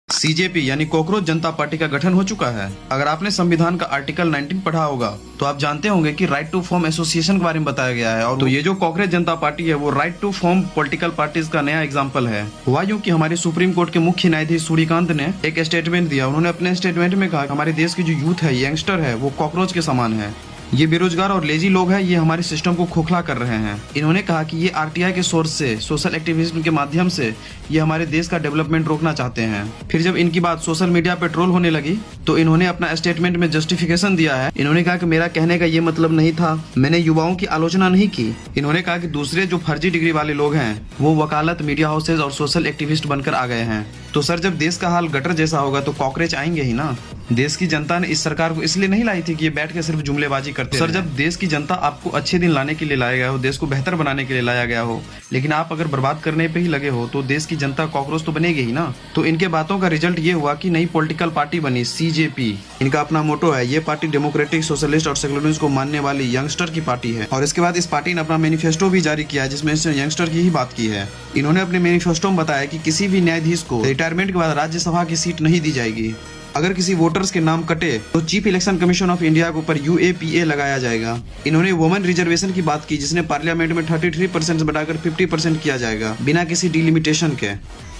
CJP यानी cockroach जनता party का गठन हो चुका है। अगर आपने संविधान का आर्टिकल 19 पढ़ा होगा तो आप जानते होंगे कि राइट टू फॉर्म एसोसिएशन के बारे में बताया गया है। और तो ये जो कॉकरोच जनता पार्टी है वो right to form political parties का नया एग्जांपल है। हुआ यूं कि हमारे सुप्रीम कोर्ट के मुख्य न्यायाधीश सूर्यकांत ने एक स्टेटमेंट दिया। उन्होंने अपने स्टेटमेंट में कहा कि हमारे देश की जो यूथ है, यंगस्टर है, वो कॉकरोच के समान है। ये बेरोजगार और लेजी लोग हैं, ये हमारे सिस्टम को खोखला कर रहे हैं। इन्होंने कहा कि ये आरटीआई के सोर्स से, सोशल एक्टिविज्म के माध्यम से ये हमारे देश का डेवलपमेंट रोकना चाहते हैं। फिर जब इनकी बात सोशल मीडिया पे ट्रोल होने लगी तो इन्होंने अपना स्टेटमेंट में जस्टिफिकेशन दिया है। इन्होंने कहा कि मेरा कहने का ये मतलब नहीं था, मैंने युवाओं की आलोचना नहीं की। इन्होंने कहा कि दूसरे जो फर्जी डिग्री वाले लोग हैं वो वकालत, मीडिया हाउसेज और सोशल एक्टिविस्ट बनकर आ गए हैं। तो सर, जब देश का हाल गटर जैसा होगा तो कॉकरोच आएंगे ही ना। देश की जनता ने इस सरकार को इसलिए नहीं लाई थी कि ये बैठ के सिर्फ जुमलेबाजी करते। सर, जब देश की जनता आपको अच्छे दिन लाने के लिए लाया गया हो, देश को बेहतर बनाने के लिए लाया गया हो, लेकिन आप अगर बर्बाद करने पे ही लगे हो तो देश की जनता कॉकरोच तो बनेगी ही ना। तो इनके बातों का रिजल्ट ये हुआ कि नई पॉलिटिकल पार्टी बनी, सीजेपी। इनका अपना मोटो है, ये पार्टी डेमोक्रेटिक, सोशलिस्ट और सेक्युलरिज्म को मानने वाली यंगस्टर की पार्टी है। और इसके बाद इस पार्टी ने अपना मैनिफेस्टो भी जारी किया है जिसमें इसने यंगस्टर की ही बात की है। इन्होंने अपने मैनिफेस्टो में बताया कि किसी भी न्यायाधीश को रिटायरमेंट के बाद राज्यसभा की सीट नहीं दी जाएगी। अगर किसी वोटर्स के नाम कटे तो chief election commission of India के ऊपर यूएपीए लगाया जाएगा। इन्होंने वुमेन रिजर्वेशन की बात की जिसने पार्लियामेंट में 33% से बढ़ाकर 50% किया जाएगा बिना किसी डिलिमिटेशन के।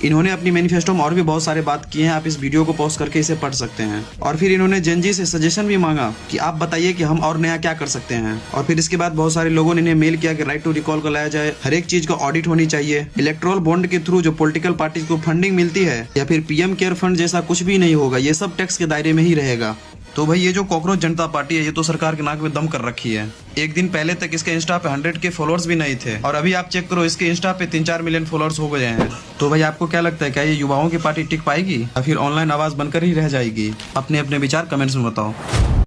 इन्होंने अपनी मैनिफेस्टो में और भी बहुत सारे बात किए हैं, आप इस वीडियो को पॉज करके इसे पढ़ सकते हैं। और फिर इन्होंने जेनजी से सजेशन भी मांगा कि आप बताइए कि हम और नया क्या कर सकते हैं। और फिर इसके बाद बहुत सारे लोगों ने इन्हें मेल किया कि राइट टू रिकॉल को लाया जाए, हर एक चीज का ऑडिट होनी चाहिए, इलेक्ट्रोल बॉन्ड के थ्रू जो पॉलिटिकल पार्टीज को फंडिंग मिलती है या फिर पीएम केयर फंड जैसा कुछ भी नहीं होगा, ये सब टैक्स के दायरे में ही रहेगा। तो भाई ये जो कॉकरोच जनता पार्टी है ये तो सरकार के नाक में दम कर रखी है। एक दिन पहले तक इसके इंस्टा पे 100 के फॉलोअर्स भी नहीं थे और अभी आप चेक करो इसके इंस्टा पे 3-4 मिलियन फॉलोअर्स हो गए हैं। तो भाई आपको क्या लगता है, क्या ये युवाओं की पार्टी टिक पाएगी या फिर ऑनलाइन आवाज बनकर ही रह जाएगी? अपने अपने विचार कमेंट्स में बताओ।